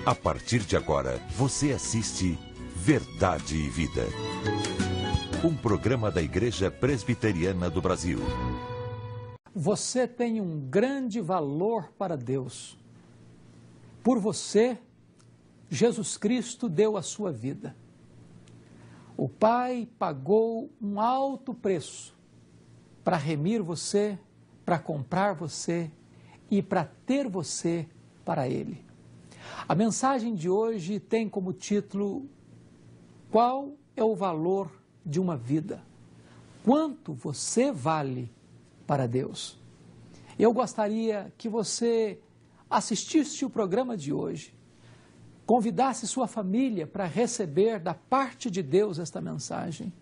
A partir de agora, você assiste Verdade e Vida. Um programa da Igreja Presbiteriana do Brasil. Você tem um grande valor para Deus. Por você, Jesus Cristo deu a sua vida. O Pai pagou um alto preço para remir você, para comprar você e para ter você para Ele. A mensagem de hoje tem como título: Qual é o valor de uma vida? Quanto você vale para Deus? Eu gostaria que você assistisse o programa de hoje, convidasse sua família para receber da parte de Deus esta mensagem,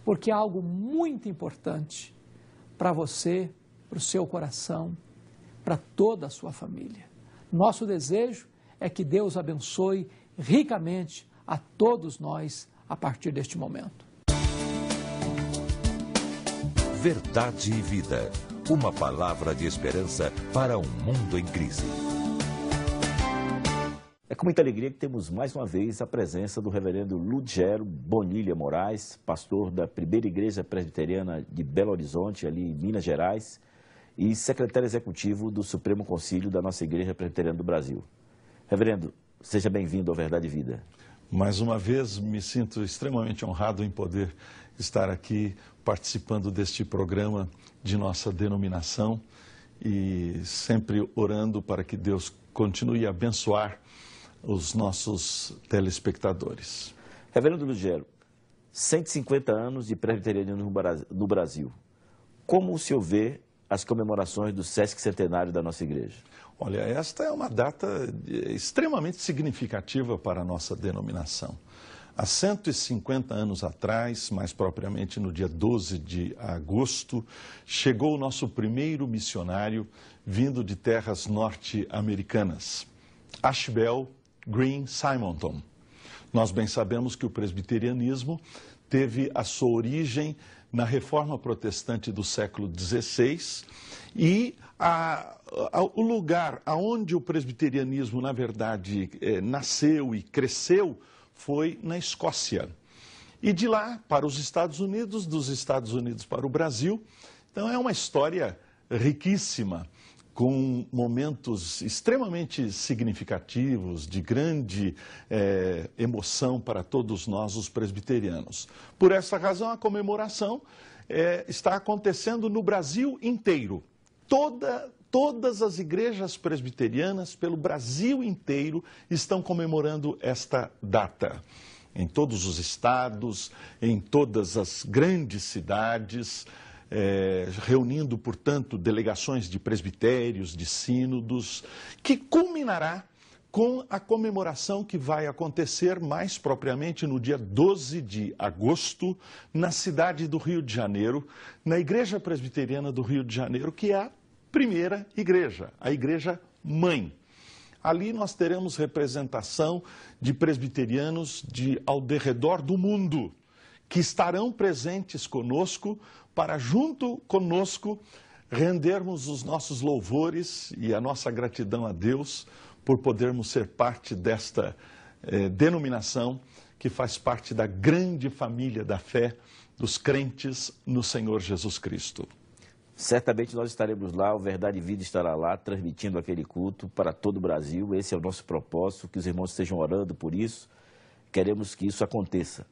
porque é algo muito importante para você, para o seu coração, para toda a sua família. Nosso desejo é que Deus abençoe ricamente a todos nós a partir deste momento. Verdade e Vida. Uma palavra de esperança para um mundo em crise. É com muita alegria que temos mais uma vez a presença do reverendo Ludgero Bonilha Moraes, pastor da Primeira Igreja Presbiteriana de Belo Horizonte, ali em Minas Gerais, e secretário executivo do Supremo Concílio da nossa Igreja Presbiteriana do Brasil. Reverendo, seja bem-vindo ao Verdade e Vida. Mais uma vez, me sinto extremamente honrado em poder estar aqui participando deste programa de nossa denominação e sempre orando para que Deus continue a abençoar os nossos telespectadores. Reverendo Ludgero, 150 anos de presbiterianismo no Brasil. Como o senhor vê as comemorações do Sesc Centenário da nossa igreja? Olha, esta é uma data extremamente significativa para a nossa denominação. Há 150 anos atrás, mais propriamente no dia 12 de agosto, chegou o nosso primeiro missionário vindo de terras norte-americanas, Ashbel Green Simonton. Nós bem sabemos que o presbiterianismo teve a sua origem na Reforma Protestante do século XVI e o lugar onde o presbiterianismo, na verdade, nasceu e cresceu foi na Escócia. E de lá para os Estados Unidos, dos Estados Unidos para o Brasil. Então é uma história riquíssima, com momentos extremamente significativos, de grande emoção para todos nós, os presbiterianos. Por essa razão, a comemoração está acontecendo no Brasil inteiro. Todas as igrejas presbiterianas pelo Brasil inteiro estão comemorando esta data. Em todos os estados, em todas as grandes cidades, reunindo, portanto, delegações de presbitérios, de sínodos, que culminará com a comemoração que vai acontecer mais propriamente no dia 12 de agosto, na cidade do Rio de Janeiro, na Igreja Presbiteriana do Rio de Janeiro, que é a primeira igreja, a igreja mãe. Ali nós teremos representação de presbiterianos ao derredor do mundo, que estarão presentes conosco para, junto conosco, rendermos os nossos louvores e a nossa gratidão a Deus por podermos ser parte desta denominação que faz parte da grande família da fé dos crentes no Senhor Jesus Cristo. Certamente nós estaremos lá, o Verdade e Vida estará lá, transmitindo aquele culto para todo o Brasil. Esse é o nosso propósito, que os irmãos estejam orando por isso. Queremos que isso aconteça,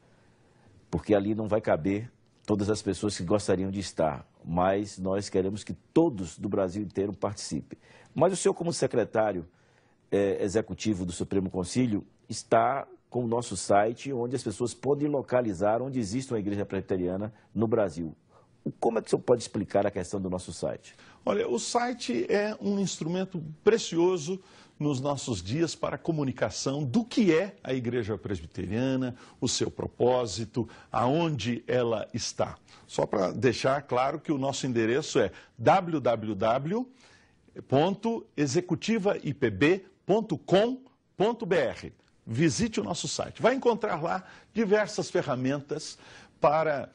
porque ali não vai caber todas as pessoas que gostariam de estar, mas nós queremos que todos do Brasil inteiro participem. Mas o senhor, como secretário executivo do Supremo Concílio, está com o nosso site, onde as pessoas podem localizar onde existe uma igreja presbiteriana no Brasil. Como é que o senhor pode explicar a questão do nosso site? Olha, o site é um instrumento precioso nos nossos dias para a comunicação do que é a Igreja Presbiteriana, o seu propósito, aonde ela está. Só para deixar claro que o nosso endereço é www.executivaipb.com.br. Visite o nosso site. Vai encontrar lá diversas ferramentas para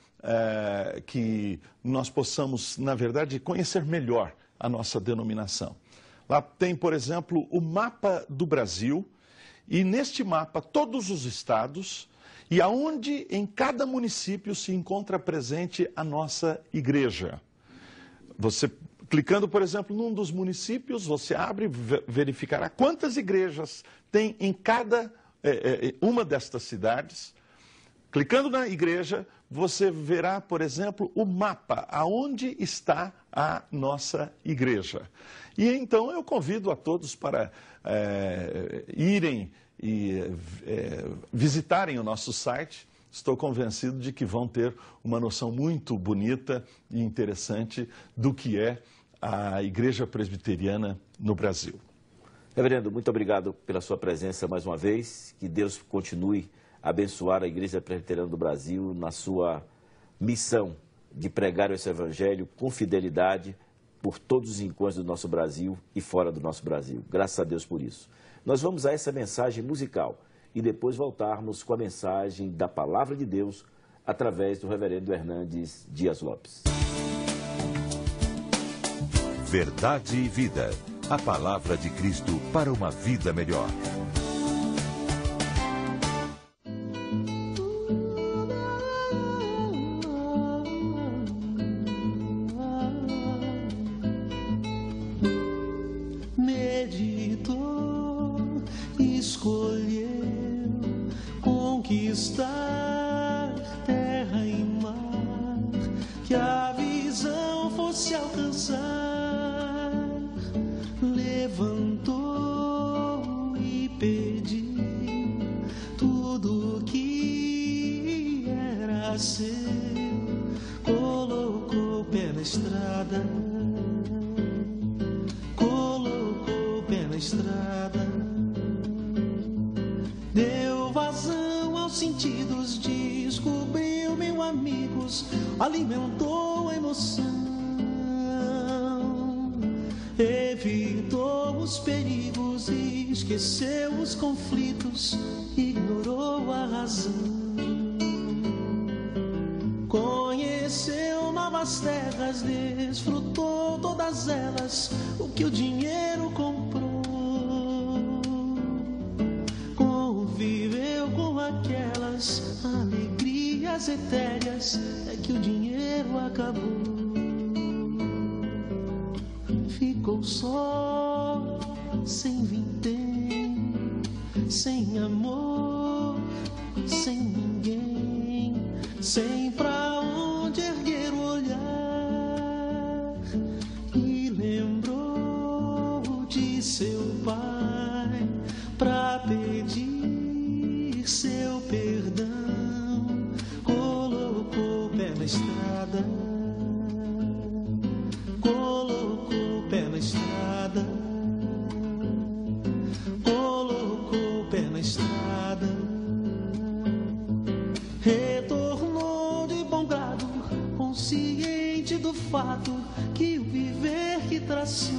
que nós possamos, na verdade, conhecer melhor a nossa denominação. Lá tem, por exemplo, o mapa do Brasil e neste mapa todos os estados e aonde em cada município se encontra presente a nossa igreja. Você, clicando, por exemplo, num dos municípios, você abre e verificará quantas igrejas tem em cada uma destas cidades. Clicando na igreja, você verá, por exemplo, o mapa, aonde está a nossa igreja. E então eu convido a todos para irem e visitarem o nosso site. Estou convencido de que vão ter uma noção muito bonita e interessante do que é a Igreja Presbiteriana no Brasil. Reverendo, muito obrigado pela sua presença mais uma vez. Que Deus continue a abençoar a Igreja Presbiteriana do Brasil na sua missão de pregar esse Evangelho com fidelidade por todos os encontros do nosso Brasil e fora do nosso Brasil. Graças a Deus por isso. Nós vamos a essa mensagem musical e depois voltarmos com a mensagem da Palavra de Deus através do Reverendo Hernandes Dias Lopes. Verdade e vida. A palavra de Cristo para uma vida melhor. Meditou, escolheu conquistar terra e mar, que a visão fosse alcançar. Levantou e pediu tudo que era seu, colocou o pé na estrada, colocou o pé na estrada, deu vazão aos sentidos, descobriu mil amigos, alimentou a emoção. Evitou os perigos e esqueceu os conflitos, ignorou a razão. Conheceu novas terras, desfrutou todas elas, o que o dinheiro comprou. Conviveu com aquelas alegrias etéreas, é que o dinheiro acabou. Ficou só, sem vintém, sem amor, sem ninguém, sem pra onde erguer o olhar. E lembrou de seu pai pra pedir seu perdão. Colocou o pé na estrada, colocou o pé na estrada, retornou de bom grado, consciente do fato que o viver que traçou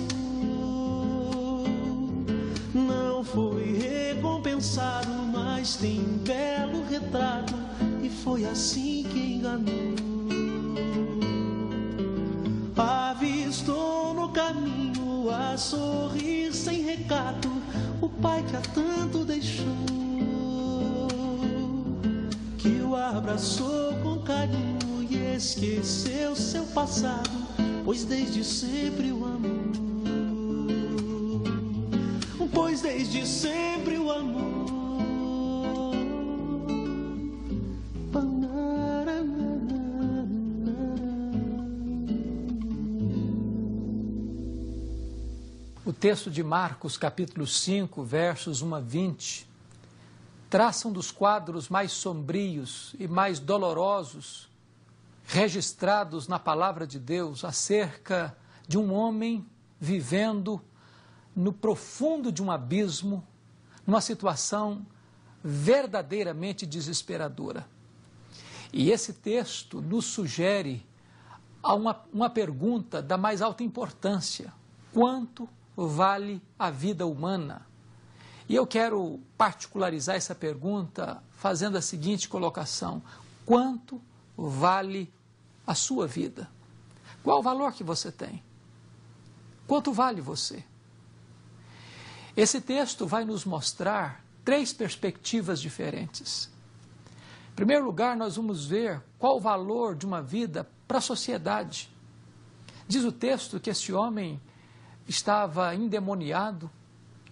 não foi recompensado, mas tem um belo retrato, e foi assim que enganou. Avistou no caminho a sorrir sem recato o pai que há tanto deixou, que o abraçou com carinho e esqueceu seu passado, pois desde sempre o amou. Pois desde sempre o amor. O texto de Marcos, capítulo 5, versos 1 a 20, traça um dos quadros mais sombrios e mais dolorosos registrados na palavra de Deus acerca de um homem vivendo no profundo de um abismo, numa situação verdadeiramente desesperadora. E esse texto nos sugere a uma pergunta da mais alta importância: quanto vale a vida humana? E eu quero particularizar essa pergunta fazendo a seguinte colocação: quanto vale a sua vida? Qual o valor que você tem? Quanto vale você? Esse texto vai nos mostrar 3 perspectivas diferentes. Em primeiro lugar, nós vamos ver qual o valor de uma vida para a sociedade. Diz o texto que esse homem estava endemoniado,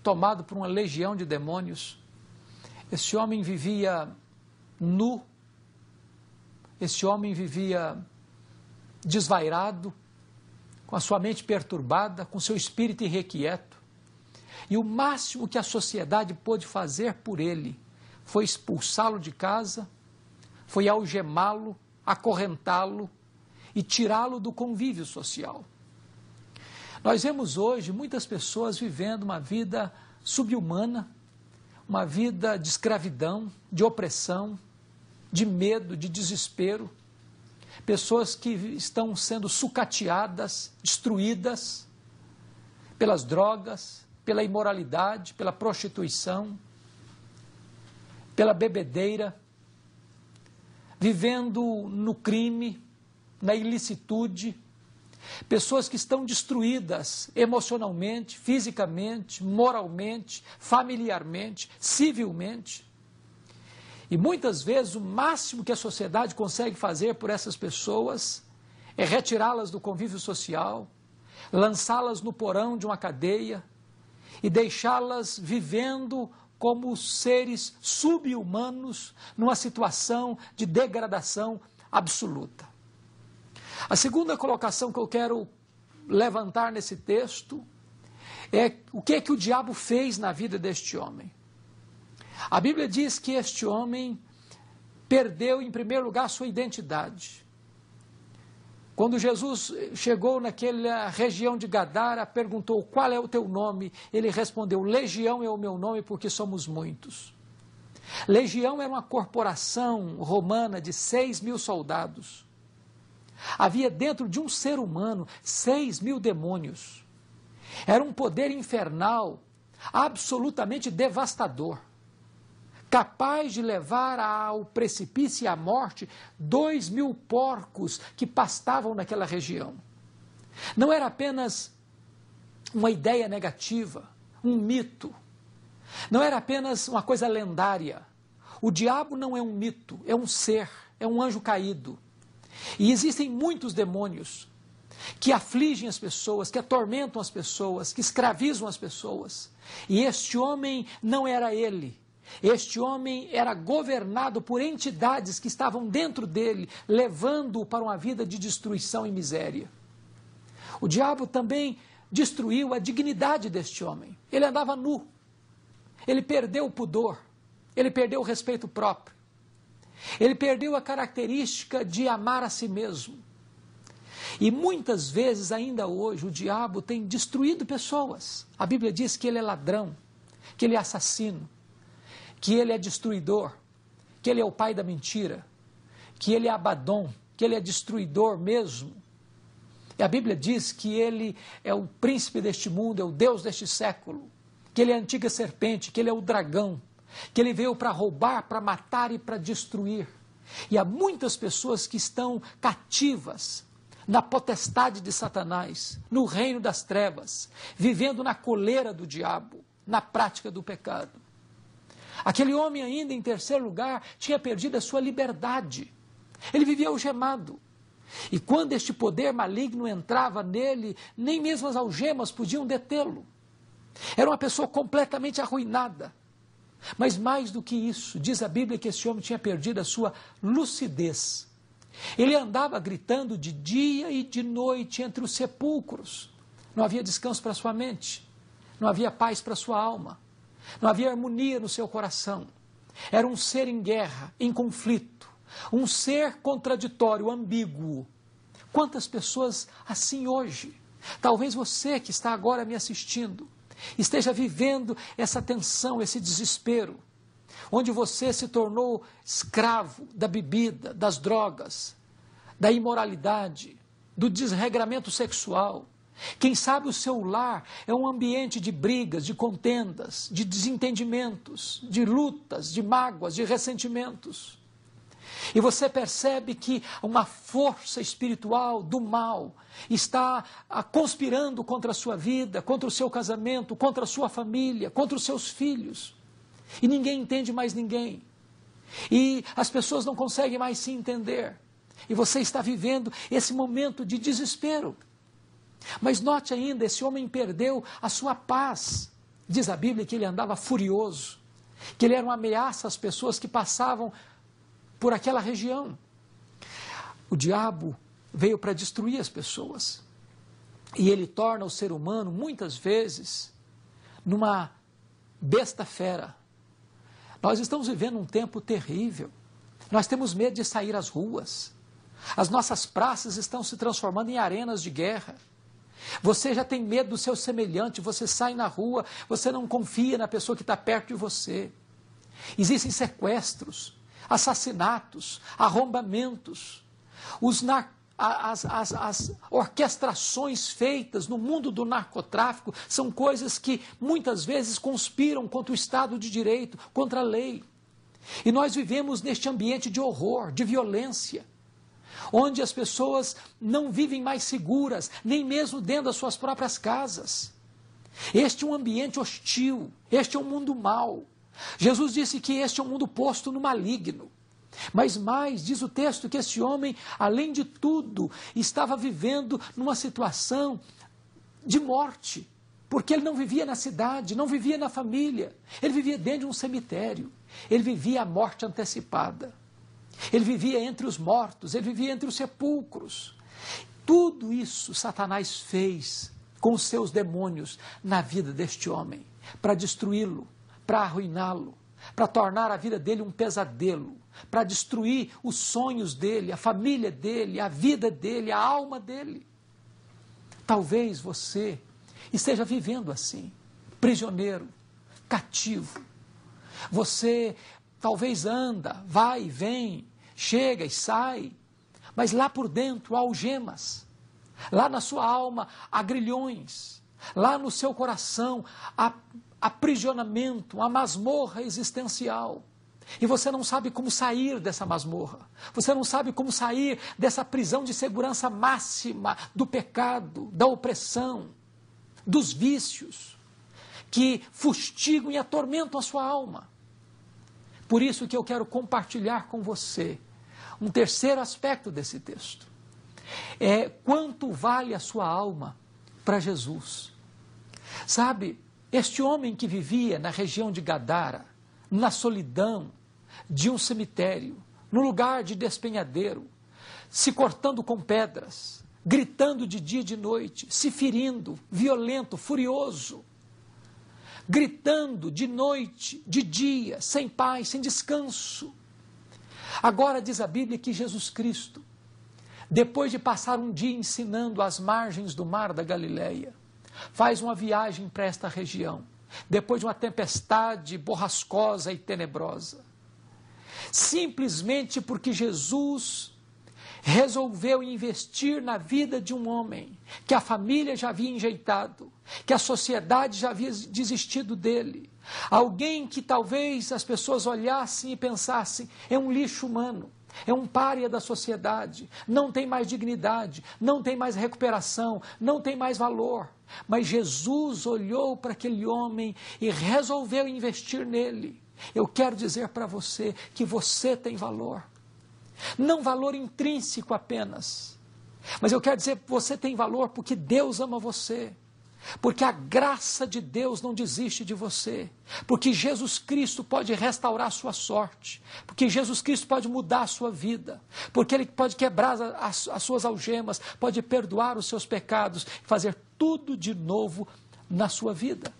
tomado por uma legião de demônios. Esse homem vivia nu, esse homem vivia desvairado, com a sua mente perturbada, com seu espírito irrequieto. E o máximo que a sociedade pôde fazer por ele foi expulsá-lo de casa, foi algemá-lo, acorrentá-lo e tirá-lo do convívio social. Nós vemos hoje muitas pessoas vivendo uma vida subhumana, uma vida de escravidão, de opressão, de medo, de desespero. Pessoas que estão sendo sucateadas, destruídas pelas drogas, pela imoralidade, pela prostituição, pela bebedeira, vivendo no crime, na ilicitude. Pessoas que estão destruídas emocionalmente, fisicamente, moralmente, familiarmente, civilmente. E muitas vezes o máximo que a sociedade consegue fazer por essas pessoas é retirá-las do convívio social, lançá-las no porão de uma cadeia e deixá-las vivendo como seres sub-humanos numa situação de degradação absoluta. A segunda colocação que eu quero levantar nesse texto é o que o diabo fez na vida deste homem. A Bíblia diz que este homem perdeu, em primeiro lugar, sua identidade. Quando Jesus chegou naquela região de Gadara, perguntou: qual é o teu nome? Ele respondeu: Legião é o meu nome, porque somos muitos. Legião era uma corporação romana de 6.000 soldados. Havia dentro de um ser humano 6.000 demônios. Era um poder infernal, absolutamente devastador, capaz de levar ao precipício e à morte 2.000 porcos que pastavam naquela região. Não era apenas uma ideia negativa, um mito. Não era apenas uma coisa lendária. O diabo não é um mito, é um ser, é um anjo caído. E existem muitos demônios que afligem as pessoas, que atormentam as pessoas, que escravizam as pessoas. E este homem não era ele. Este homem era governado por entidades que estavam dentro dele, levando-o para uma vida de destruição e miséria. O diabo também destruiu a dignidade deste homem. Ele andava nu. Ele perdeu o pudor. Ele perdeu o respeito próprio. Ele perdeu a característica de amar a si mesmo. E muitas vezes, ainda hoje, o diabo tem destruído pessoas. A Bíblia diz que ele é ladrão, que ele é assassino, que ele é destruidor, que ele é o pai da mentira, que ele é Abaddon, que ele é destruidor mesmo. E a Bíblia diz que ele é o príncipe deste mundo, é o Deus deste século, que ele é a antiga serpente, que ele é o dragão, que ele veio para roubar, para matar e para destruir. E há muitas pessoas que estão cativas na potestade de Satanás, no reino das trevas, vivendo na coleira do diabo, na prática do pecado. Aquele homem ainda, em terceiro lugar, tinha perdido a sua liberdade. Ele vivia algemado. E quando este poder maligno entrava nele, nem mesmo as algemas podiam detê-lo. Era uma pessoa completamente arruinada. Mas mais do que isso, diz a Bíblia que esse homem tinha perdido a sua lucidez. Ele andava gritando de dia e de noite entre os sepulcros. Não havia descanso para sua mente, não havia paz para sua alma, não havia harmonia no seu coração. Era um ser em guerra, em conflito, um ser contraditório, ambíguo. Quantas pessoas assim hoje? Talvez você que está agora me assistindo esteja vivendo essa tensão, esse desespero, onde você se tornou escravo da bebida, das drogas, da imoralidade, do desregramento sexual. Quem sabe o seu lar é um ambiente de brigas, de contendas, de desentendimentos, de lutas, de mágoas, de ressentimentos. E você percebe que uma força espiritual do mal está conspirando contra a sua vida, contra o seu casamento, contra a sua família, contra os seus filhos. E ninguém entende mais ninguém. E as pessoas não conseguem mais se entender. E você está vivendo esse momento de desespero. Mas note ainda, esse homem perdeu a sua paz. Diz a Bíblia que ele andava furioso, que ele era uma ameaça às pessoas que passavam por aquela região. O diabo veio para destruir as pessoas. E ele torna o ser humano, muitas vezes, numa besta fera. Nós estamos vivendo um tempo terrível. Nós temos medo de sair às ruas. As nossas praças estão se transformando em arenas de guerra. Você já tem medo do seu semelhante, você sai na rua, você não confia na pessoa que está perto de você. Existem sequestros, assassinatos, arrombamentos. As orquestrações feitas no mundo do narcotráfico são coisas que muitas vezes conspiram contra o Estado de Direito, contra a lei. E nós vivemos neste ambiente de horror, de violência, onde as pessoas não vivem mais seguras, nem mesmo dentro das suas próprias casas. Este é um ambiente hostil, este é um mundo mau. Jesus disse que este é um mundo posto no maligno. Mas mais, diz o texto que esse homem, além de tudo, estava vivendo numa situação de morte, porque ele não vivia na cidade, não vivia na família, ele vivia dentro de um cemitério, ele vivia a morte antecipada, ele vivia entre os mortos, ele vivia entre os sepulcros. Tudo isso Satanás fez com os seus demônios na vida deste homem, para destruí-lo, para arruiná-lo, para tornar a vida dele um pesadelo, para destruir os sonhos dele, a família dele, a vida dele, a alma dele. Talvez você esteja vivendo assim, prisioneiro, cativo. Você talvez anda, vai e vem, chega e sai, mas lá por dentro há algemas, lá na sua alma há grilhões, lá no seu coração há aprisionamento, uma masmorra existencial. E você não sabe como sair dessa masmorra. Você não sabe como sair dessa prisão de segurança máxima do pecado, da opressão, dos vícios, que fustigam e atormentam a sua alma. Por isso que eu quero compartilhar com você um terceiro aspecto desse texto. É quanto vale a sua alma para Jesus. Sabe, este homem que vivia na região de Gadara, na solidão de um cemitério, no lugar de despenhadeiro, se cortando com pedras, gritando de dia e de noite, se ferindo, violento, furioso, gritando de noite, de dia, sem paz, sem descanso. Agora diz a Bíblia que Jesus Cristo, depois de passar um dia ensinando às margens do mar da Galileia, faz uma viagem para esta região, depois de uma tempestade borrascosa e tenebrosa. Simplesmente porque Jesus resolveu investir na vida de um homem que a família já havia enjeitado, que a sociedade já havia desistido dele. Alguém que talvez as pessoas olhassem e pensassem, é um lixo humano, é um pária da sociedade, não tem mais dignidade, não tem mais recuperação, não tem mais valor. Mas Jesus olhou para aquele homem e resolveu investir nele. Eu quero dizer para você que você tem valor. Não valor intrínseco apenas, mas eu quero dizer que você tem valor porque Deus ama você. Porque a graça de Deus não desiste de você, porque Jesus Cristo pode restaurar a sua sorte, porque Jesus Cristo pode mudar a sua vida, porque Ele pode quebrar as suas algemas, pode perdoar os seus pecados, fazer tudo de novo na sua vida.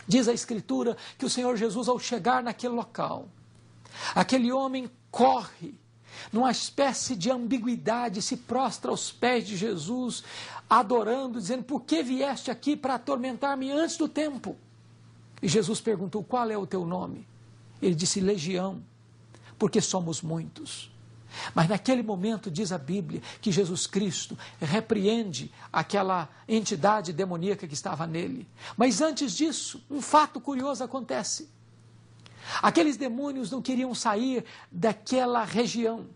Diz a Escritura que o Senhor Jesus, ao chegar naquele local, aquele homem corre, numa espécie de ambiguidade, se prostra aos pés de Jesus, adorando, dizendo, por que vieste aqui para atormentar-me antes do tempo? E Jesus perguntou, qual é o teu nome? Ele disse, Legião, porque somos muitos. Mas naquele momento, diz a Bíblia, que Jesus Cristo repreende aquela entidade demoníaca que estava nele. Mas antes disso, um fato curioso acontece. Aqueles demônios não queriam sair daquela região.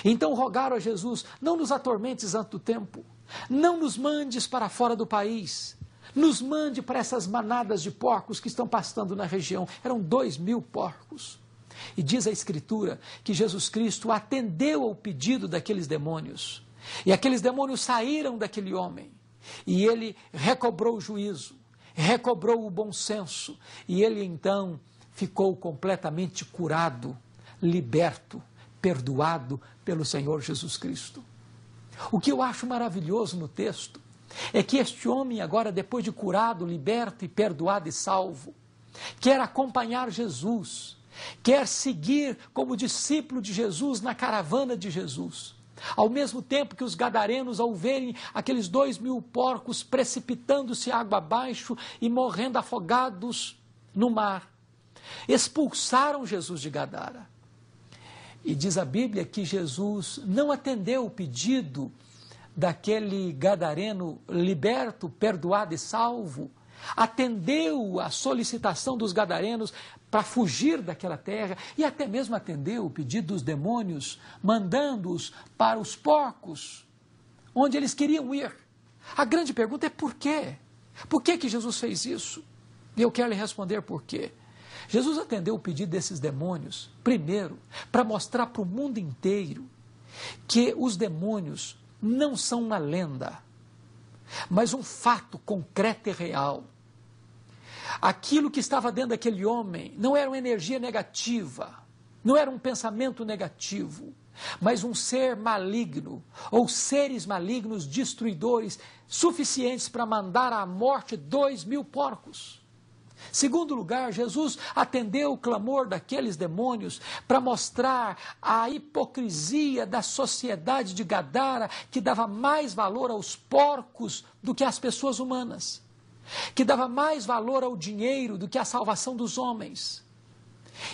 Então rogaram a Jesus, não nos atormentes antes do tempo, não nos mandes para fora do país, nos mande para essas manadas de porcos que estão pastando na região. Eram 2.000 porcos. E diz a Escritura que Jesus Cristo atendeu ao pedido daqueles demônios. E aqueles demônios saíram daquele homem. E ele recobrou o juízo, recobrou o bom senso. E ele então ficou completamente curado, liberto, perdoado pelo Senhor Jesus Cristo. O que eu acho maravilhoso no texto é que este homem agora, depois de curado, liberto e perdoado e salvo, quer acompanhar Jesus, quer seguir como discípulo de Jesus na caravana de Jesus. Ao mesmo tempo que os gadarenos, ao verem aqueles 2.000 porcos precipitando-se água abaixo e morrendo afogados no mar, expulsaram Jesus de Gadara. E diz a Bíblia que Jesus não atendeu o pedido daquele gadareno liberto, perdoado e salvo, atendeu a solicitação dos gadarenos para fugir daquela terra e até mesmo atendeu o pedido dos demônios, mandando-os para os porcos, onde eles queriam ir. A grande pergunta é por quê? Por que Jesus fez isso? E eu quero lhe responder por quê. Jesus atendeu o pedido desses demônios, primeiro, para mostrar para o mundo inteiro que os demônios não são uma lenda, mas um fato concreto e real. Aquilo que estava dentro daquele homem não era uma energia negativa, não era um pensamento negativo, mas um ser maligno, ou seres malignos destruidores, suficientes para mandar à morte 2.000 porcos. Segundo lugar, Jesus atendeu o clamor daqueles demônios para mostrar a hipocrisia da sociedade de Gadara, que dava mais valor aos porcos do que às pessoas humanas, que dava mais valor ao dinheiro do que à salvação dos homens.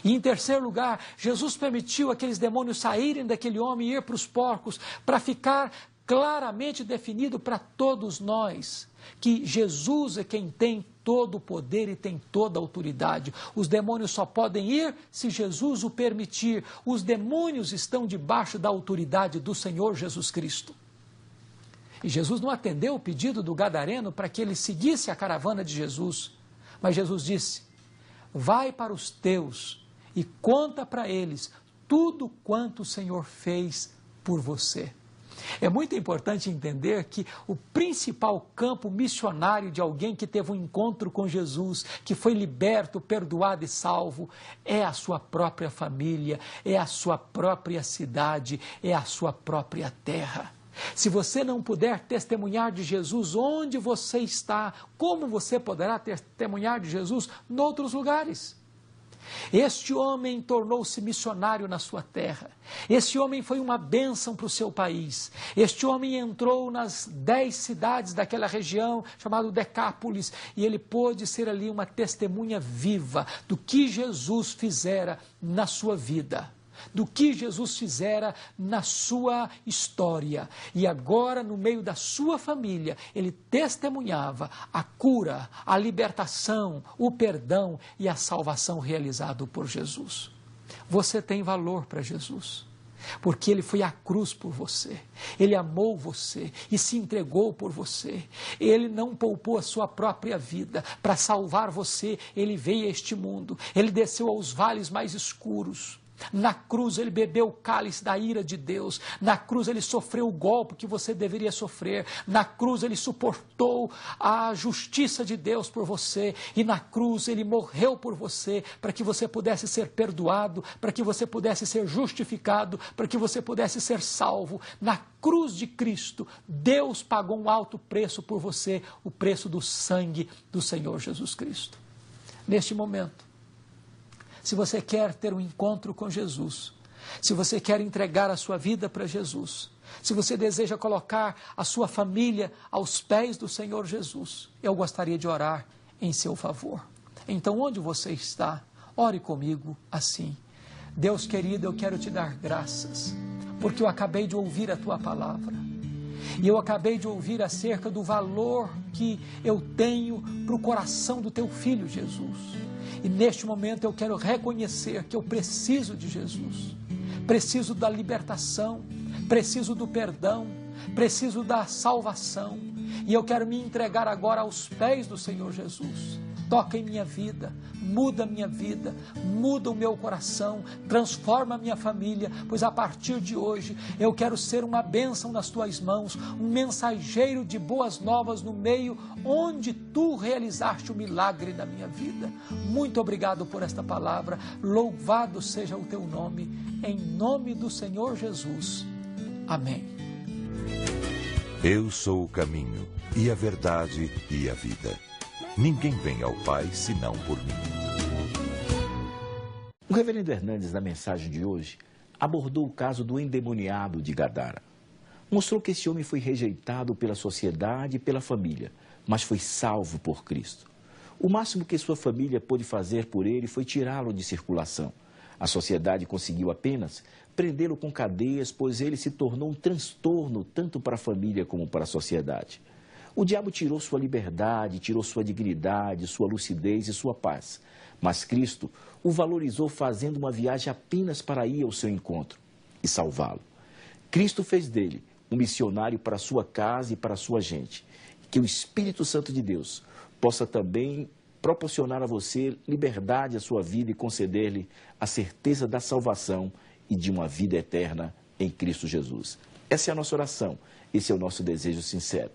E em terceiro lugar, Jesus permitiu aqueles demônios saírem daquele homem e ir para os porcos, para ficar claramente definido para todos nós que Jesus é quem tem todo o poder e tem toda a autoridade. Os demônios só podem ir se Jesus o permitir. Os demônios estão debaixo da autoridade do Senhor Jesus Cristo. E Jesus não atendeu o pedido do gadareno para que ele seguisse a caravana de Jesus. Mas Jesus disse: vai para os teus e conta para eles tudo quanto o Senhor fez por você. É muito importante entender que o principal campo missionário de alguém que teve um encontro com Jesus, que foi liberto, perdoado e salvo, é a sua própria família, é a sua própria cidade, é a sua própria terra. Se você não puder testemunhar de Jesus onde você está, como você poderá testemunhar de Jesus em outros lugares? Este homem tornou-se missionário na sua terra. Este homem foi uma bênção para o seu país. Este homem entrou nas 10 cidades daquela região, chamado Decápolis, e ele pôde ser ali uma testemunha viva do que Jesus fizera na sua vida, do que Jesus fizera na sua história. E agora, no meio da sua família, ele testemunhava a cura, a libertação, o perdão e a salvação realizado por Jesus. Você tem valor para Jesus, porque ele foi à cruz por você, ele amou você e se entregou por você. Ele não poupou a sua própria vida para salvar você. Ele veio a este mundo, ele desceu aos vales mais escuros. Na cruz ele bebeu o cálice da ira de Deus. Na cruz ele sofreu o golpe que você deveria sofrer. Na cruz ele suportou a justiça de Deus por você. E na cruz ele morreu por você, para que você pudesse ser perdoado, para que você pudesse ser justificado, para que você pudesse ser salvo. Na cruz de Cristo, Deus pagou um alto preço por você, o preço do sangue do Senhor Jesus Cristo. Neste momento, se você quer ter um encontro com Jesus, se você quer entregar a sua vida para Jesus, se você deseja colocar a sua família aos pés do Senhor Jesus, eu gostaria de orar em seu favor. Então, onde você está, ore comigo assim: Deus querido, eu quero te dar graças, porque eu acabei de ouvir a tua palavra. E eu acabei de ouvir acerca do valor que eu tenho para o coração do teu Filho Jesus. E neste momento eu quero reconhecer que eu preciso de Jesus, preciso da libertação, preciso do perdão, preciso da salvação, e eu quero me entregar agora aos pés do Senhor Jesus. Toca em minha vida, muda minha vida, muda o meu coração, transforma a minha família, pois a partir de hoje eu quero ser uma bênção nas tuas mãos, um mensageiro de boas novas no meio onde tu realizaste o milagre da minha vida. Muito obrigado por esta palavra, louvado seja o teu nome, em nome do Senhor Jesus. Amém. Eu sou o caminho, e a verdade, e a vida. Ninguém vem ao Pai senão por mim. O reverendo Hernandes, na mensagem de hoje, abordou o caso do endemoniado de Gadara. Mostrou que esse homem foi rejeitado pela sociedade e pela família, mas foi salvo por Cristo. O máximo que sua família pôde fazer por ele foi tirá-lo de circulação. A sociedade conseguiu apenas prendê-lo com cadeias, pois ele se tornou um transtorno tanto para a família como para a sociedade. O diabo tirou sua liberdade, tirou sua dignidade, sua lucidez e sua paz. Mas Cristo o valorizou fazendo uma viagem apenas para ir ao seu encontro e salvá-lo. Cristo fez dele um missionário para a sua casa e para a sua gente. Que o Espírito Santo de Deus possa também proporcionar a você liberdade à sua vida e conceder-lhe a certeza da salvação e de uma vida eterna em Cristo Jesus. Essa é a nossa oração, esse é o nosso desejo sincero.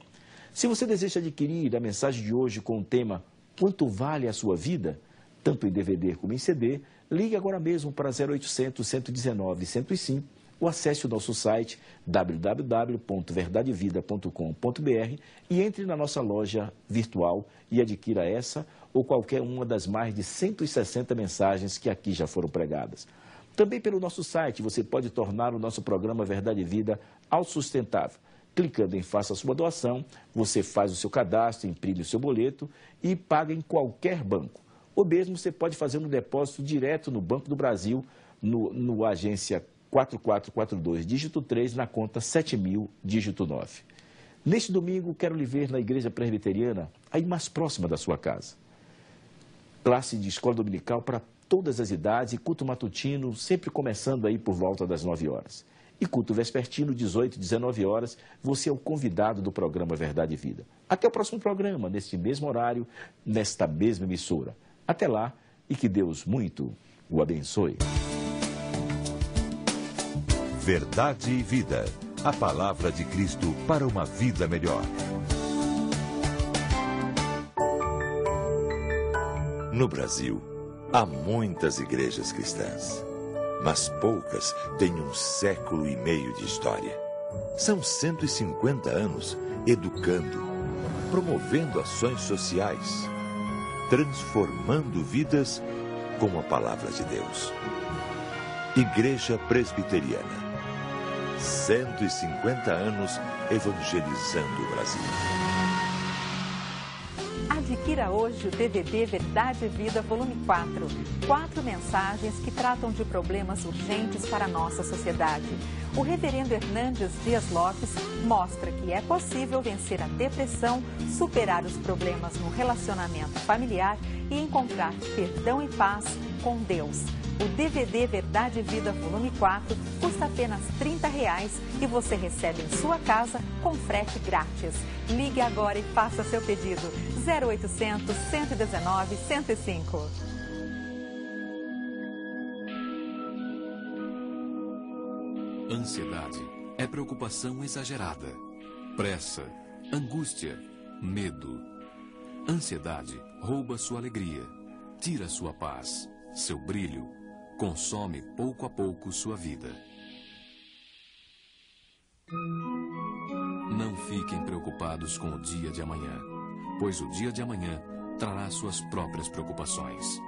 Se você deseja adquirir a mensagem de hoje com o tema Quanto vale a sua vida? Tanto em DVD como em CD, ligue agora mesmo para 0800 119 105 ou acesse o nosso site www.verdadevida.com.br e entre na nossa loja virtual e adquira essa ou qualquer uma das mais de 160 mensagens que aqui já foram pregadas. Também pelo nosso site você pode tornar o nosso programa Verdade e Vida autossustentável. Clicando em Faça a Sua Doação, você faz o seu cadastro, imprime o seu boleto e paga em qualquer banco. Ou mesmo você pode fazer um depósito direto no Banco do Brasil, no agência 4442, dígito 3, na conta 7000, dígito 9. Neste domingo, quero lhe ver na Igreja Presbiteriana, aí mais próxima da sua casa. Classe de escola dominical para todas as idades e culto matutino, sempre começando aí por volta das 9 horas. E culto vespertino, 18, 19 horas, você é o convidado do programa Verdade e Vida. Até o próximo programa, neste mesmo horário, nesta mesma emissora. Até lá e que Deus muito o abençoe. Verdade e Vida. A palavra de Cristo para uma vida melhor. No Brasil, há muitas igrejas cristãs. Mas poucas têm 1,5 século de história. São 150 anos educando, promovendo ações sociais, transformando vidas com a palavra de Deus. Igreja Presbiteriana. 150 anos evangelizando o Brasil. Adquira hoje o DVD Verdade e Vida, volume 4. 4 mensagens que tratam de problemas urgentes para a nossa sociedade. O reverendo Hernandes Dias Lopes mostra que é possível vencer a depressão, superar os problemas no relacionamento familiar e encontrar perdão e paz com Deus. O DVD Verdade e Vida, volume 4, custa apenas R$ 30 e você recebe em sua casa com frete grátis. Ligue agora e faça seu pedido. 0800 119 105. Ansiedade é preocupação exagerada, pressa, angústia, medo. Ansiedade rouba sua alegria, tira sua paz, seu brilho, consome pouco a pouco sua vida. Não fiquem preocupados com o dia de amanhã, pois o dia de amanhã trará suas próprias preocupações.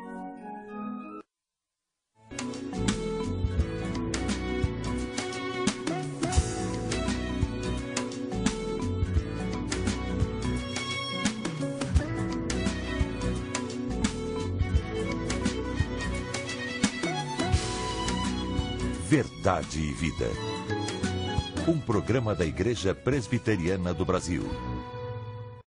Verdade e Vida. Um programa da Igreja Presbiteriana do Brasil.